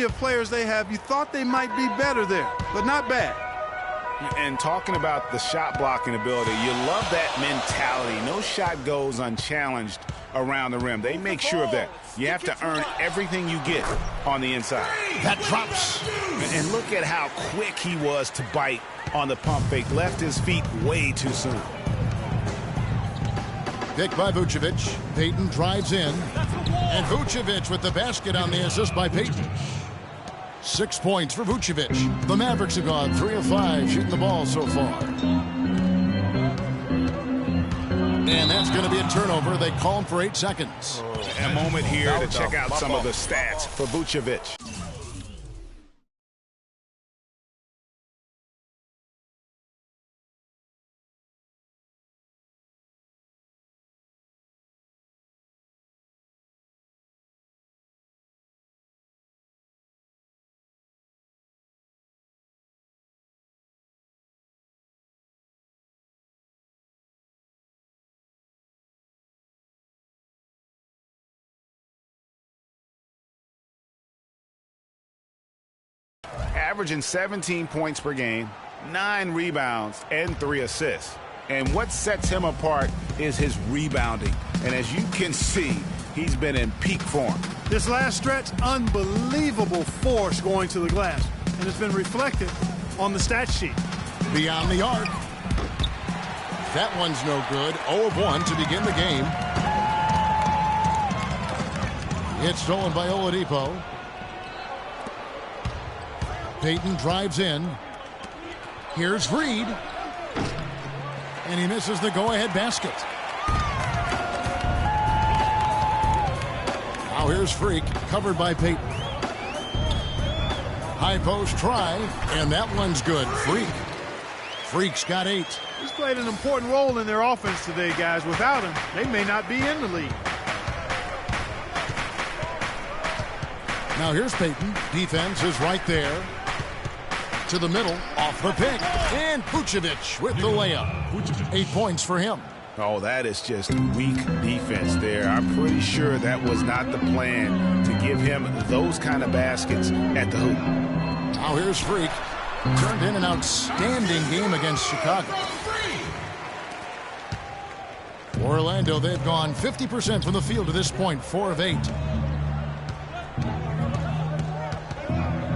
of players they have, you thought they might be better there, but not bad. And talking about the shot blocking ability, you love that mentality. No shot goes unchallenged around the rim. They make sure of that. You have to earn everything you get on the inside. That drops. And look at how quick he was to bite on the pump fake. Left his feet way too soon. Pick by Vucevic. Payton drives in. And Vucevic with the basket on the assist by Payton. 6 points for Vucevic. The Mavericks have gone 3 of 5 shooting the ball so far. And that's going to be a turnover. They call him for 8 seconds. A moment here to check out some of the stats for Vucevic. Averaging 17 points per game, 9 rebounds, and 3 assists. And what sets him apart is his rebounding. And as you can see, he's been in peak form. This last stretch, unbelievable force going to the glass. And it's been reflected on the stat sheet. Beyond the arc. That one's no good. 0 of 1 to begin the game. It's stolen by Oladipo. Payton drives in. Here's Reed. And he misses the go-ahead basket. Now here's Freak, covered by Payton. High post try, and that one's good. Freak's got 8. He's played an important role in their offense today, guys. Without him, they may not be in the league. Now here's Payton. Defense is right there. To the middle, off the pick, and Vucevic with the layup. 8 points for him. Oh, that is just weak defense there. I'm pretty sure that was not the plan to give him those kind of baskets at the hoop. Now here's Freak. Turned in an outstanding game against Chicago. Orlando, they've gone 50% from the field to this point, 4 of 8.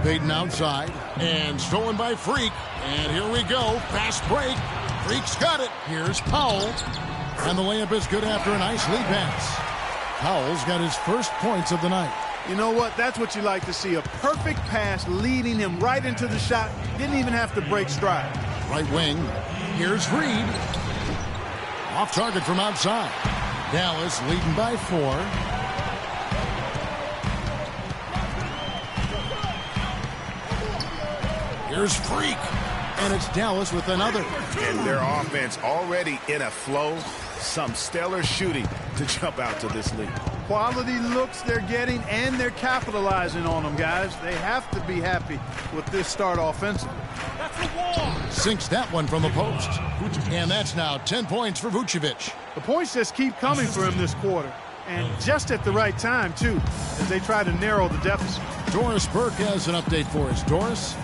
Payton outside, and stolen by Freak. And here we go, fast break. Freak's got it. Here's Powell. And the layup is good after a nice lead pass. Powell's got his first points of the night. You know what? That's what you like to see. A perfect pass leading him right into the shot. Didn't even have to break stride. Right wing. Here's Reed. Off target from outside. Dallas leading by 4. Here's Freak. And it's Dallas with another. And their offense already in a flow. Some stellar shooting to jump out to this lead. Quality looks they're getting, and they're capitalizing on them, guys. They have to be happy with this start offensively. Sinks that one from the post. And that's now 10 points for Vucevic. The points just keep coming for him this quarter. And just at the right time, too, as they try to narrow the deficit. Doris Burke has an update for us. Doris?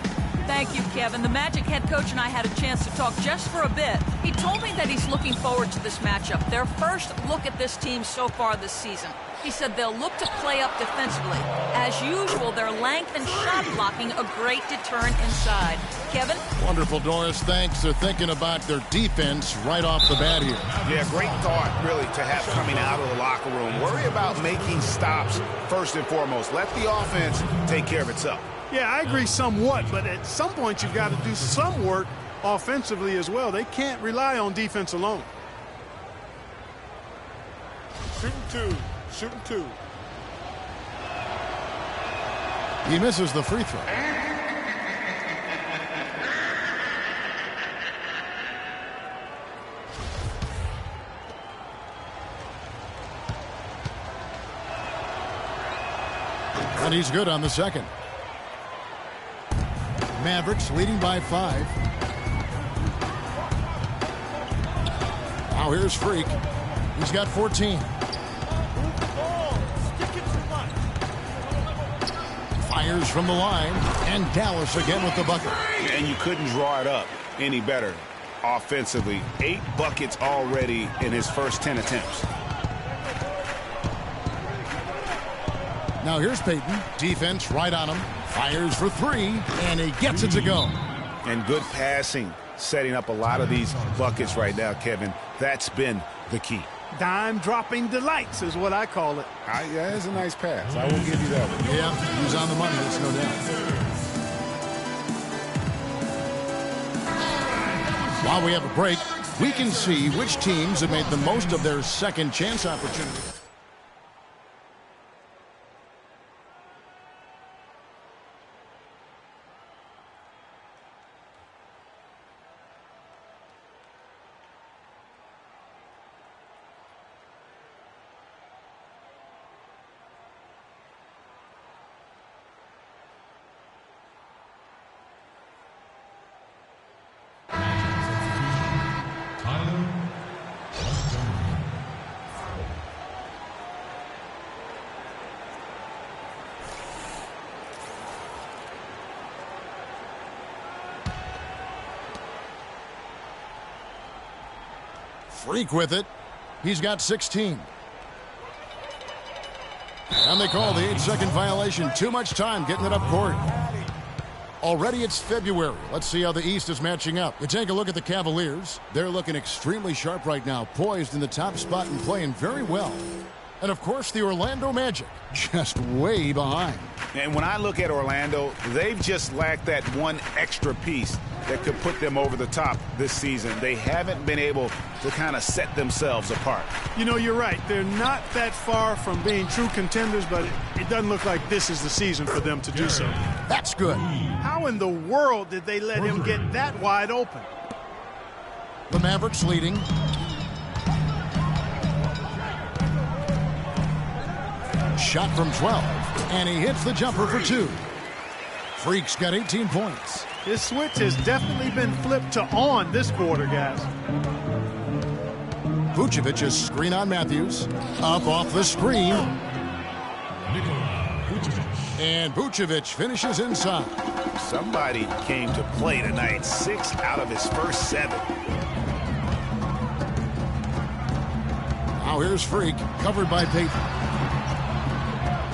Thank you, Kevin. The Magic head coach and I had a chance to talk just for a bit. He told me that he's looking forward to this matchup, their first look at this team so far this season. He said they'll look to play up defensively. As usual, their length and shot blocking a great deterrent inside. Kevin? Wonderful, Doris. Thanks. They're thinking about their defense right off the bat here. Yeah, great thought, really, to have coming out of the locker room. Worry about making stops first and foremost. Let the offense take care of itself. Yeah, I agree somewhat, but at some point you've got to do some work offensively as well. They can't rely on defense alone. Shooting two. He misses the free throw. And he's good on the second. Mavericks leading by 5. Now here's Freak. He's got 14. Fires from the line, and Dallas again with the bucket. And you couldn't draw it up any better offensively. 8 buckets already in his first 10 attempts. Now here's Payton. Defense right on him. Fires for 3, and he gets it to go. And good passing, setting up a lot of these buckets right now, Kevin. That's been the key. Dime-dropping delights is what I call it. Yeah, it's a nice pass. I will give you that one. Yeah, he's on the money, there's no doubt. While we have a break, we can see which teams have made the most of their second chance opportunity. Freak with it. He's got 16. And they call the 8-second violation. Too much time getting it up court. Already it's February. Let's see how the East is matching up. You take a look at the Cavaliers. They're looking extremely sharp right now, poised in the top spot and playing very well. And, of course, the Orlando Magic, just way behind. And when I look at Orlando, they've just lacked that one extra piece that could put them over the top this season. They haven't been able to kind of set themselves apart. You know, you're right. They're not that far from being true contenders, but it doesn't look like this is the season for them to do so. That's good. How in the world did they let him get that wide open? The Mavericks leading. Shot from 12, and he hits the jumper for 2. Freak's got 18 points. His switch has definitely been flipped to on this quarter, guys. Vucevic's screen on Matthews. Up off the screen. And Vucevic finishes inside. Somebody came to play tonight. 6 out of his first 7. Now here's Freak, covered by Payton.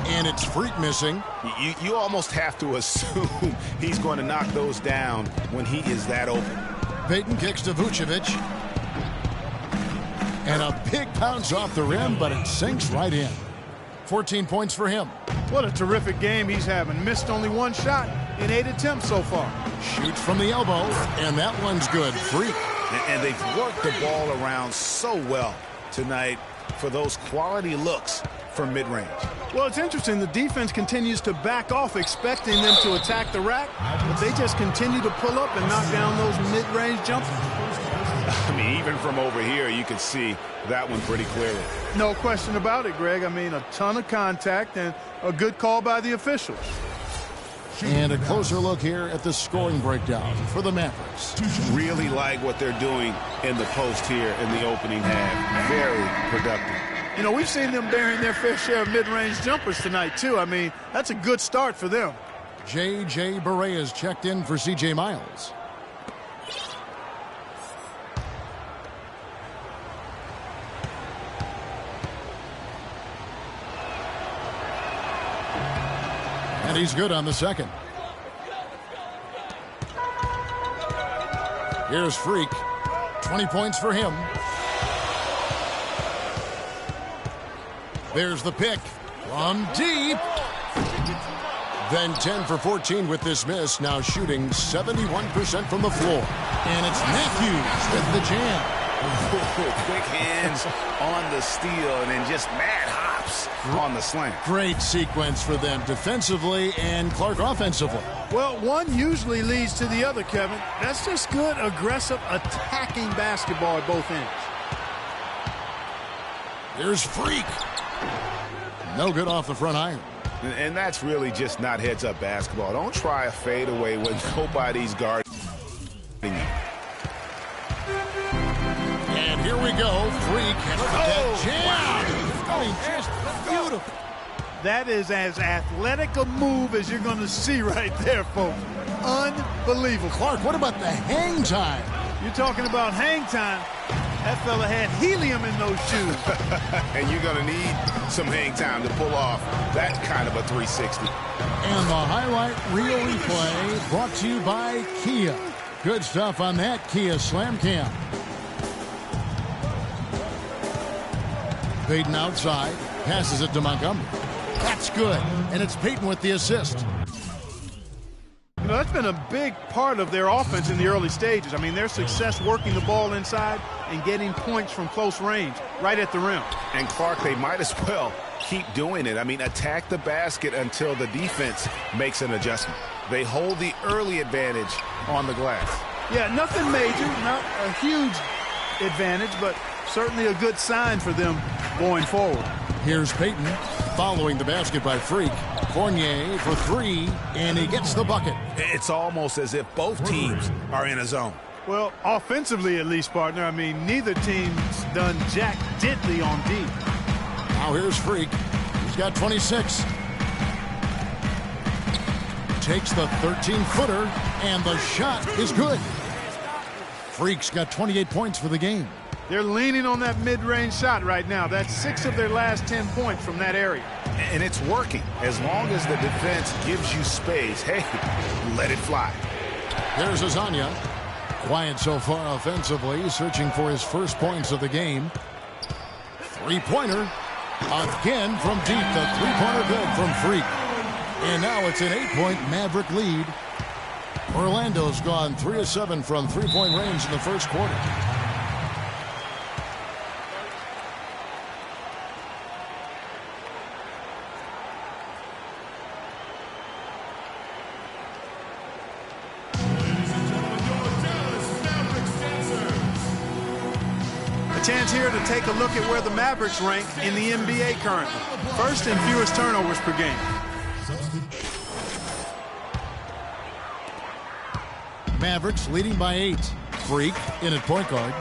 And it's Freak missing. You almost have to assume he's going to knock those down when he is that open. Payton kicks to Vucevic. And a big bounce off the rim, but it sinks right in. 14 points for him. What a terrific game he's having. Missed only 1 shot in 8 attempts so far. Shoots from the elbow, and that one's good. Freak. And they've worked the ball around so well tonight for those quality looks from mid-range. Well, it's interesting. The defense continues to back off, expecting them to attack the rack, but they just continue to pull up and knock down those mid-range jumpers. I mean, even from over here, you can see that one pretty clearly. No question about it, Greg. I mean, a ton of contact and a good call by the officials. And a closer look here at the scoring breakdown for the Mavericks. Really like what they're doing in the post here in the opening half. Very productive. You know, we've seen them bearing their fair share of mid-range jumpers tonight, too. I mean, that's a good start for them. J.J. Barea is checked in for C.J. Miles. And he's good on the second. Here's Freak. 20 points for him. There's the pick from deep. Then 10 for 14 with this miss. Now shooting 71% from the floor. And it's Matthews with the jam. Quick hands on the steal and then just mad hops on the slam. Great sequence for them defensively and Clark offensively. Well, one usually leads to the other, Kevin. That's just good, aggressive, attacking basketball at both ends. Here's Freak. No good off the front iron. And that's really just not heads-up basketball. Don't try a fadeaway when nobody's guarding you. And here we go. Freak. And that jam. Wow. I mean, just beautiful. That is as athletic a move as you're going to see right there, folks. Unbelievable. Clark, what about the hang time? You're talking about hang time. That fella had helium in those shoes. And you're going to need some hang time to pull off that kind of a 360. And the highlight reel replay brought to you by Kia. Good stuff on that Kia Slam Cam. Peyton outside, passes it to Montgomery. That's good, and it's Peyton with the assist. You know, that's been a big part of their offense in the early stages. I mean, their success working the ball inside and getting points from close range, right at the rim. And Clark, they might as well keep doing it. I mean, attack the basket until the defense makes an adjustment. They hold the early advantage on the glass. Yeah, nothing major, not a huge advantage, but certainly a good sign for them going forward. Here's Peyton following the basket by Freak. Fournier for three, and he gets the bucket. It's almost as if both teams are in a zone. Well, offensively at least, partner. I mean, neither team's done jack diddly on D. Now here's Freak. He's got 26. Takes the 13-footer, and the shot is good. Freak's got 28 points for the game. They're leaning on that mid-range shot right now. That's 6 of their last 10 points from that area. And it's working. As long as the defense gives you space, hey, let it fly. There's Azania. Quiet so far offensively, searching for his first points of the game. Three-pointer. Again from deep. The three-pointer good from Freak. And now it's an 8-point Maverick lead. Orlando's gone 3 of 7 from three-point range in the first quarter. Chance here to take a look at where the Mavericks rank in the NBA currently. First in fewest turnovers per game. Mavericks leading by 8. Freak in at point guard.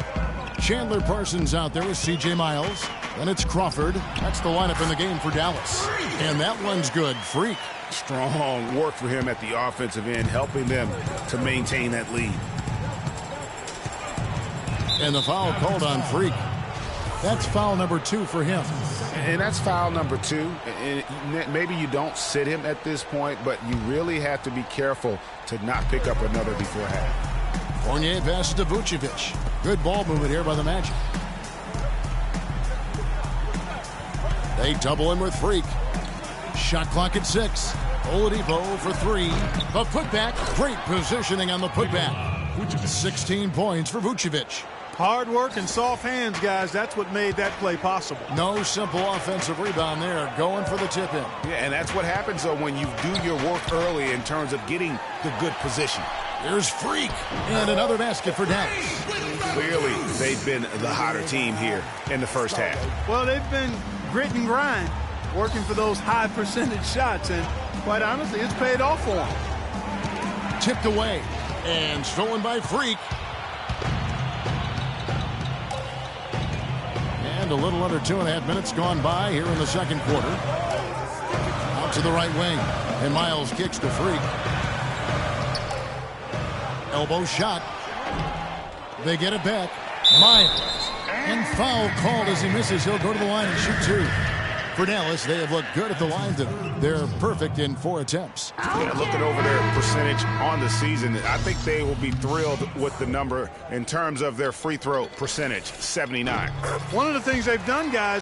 Chandler Parsons out there with C.J. Miles. Then it's Crawford. That's the lineup in the game for Dallas. And that one's good. Freak. Strong work for him at the offensive end, helping them to maintain that lead. And the foul called on Freak. That's foul number 2 for him. And that's foul number 2. And maybe you don't sit him at this point, but you really have to be careful to not pick up another before half. Fournier passes to Vucevic. Good ball movement here by the Magic. They double him with Freak. Shot clock at 6. Oladipo for 3. The putback. Great positioning on the putback. 16 points for Vucevic. Hard work and soft hands, guys. That's what made that play possible. No simple offensive rebound there. Going for the tip in. Yeah, and that's what happens, though, when you do your work early in terms of getting the good position. Here's Freak. And another basket for Dallas. Clearly, they've been the hotter team here in the first half. Well, they've been grit and grind, working for those high percentage shots, and quite honestly, it's paid off for them. Tipped away and stolen by Freak. And a little under 2.5 minutes gone by here in the second quarter. Out to the right wing, and Miles kicks to Freak. Elbow shot. They get it back. Miles. And foul called as he misses. He'll go to the line and shoot 2. For Dallas, they have looked good at the line today. They're perfect in 4 attempts. Yeah, looking over their percentage on the season, I think they will be thrilled with the number in terms of their free throw percentage, 79. One of the things they've done, guys,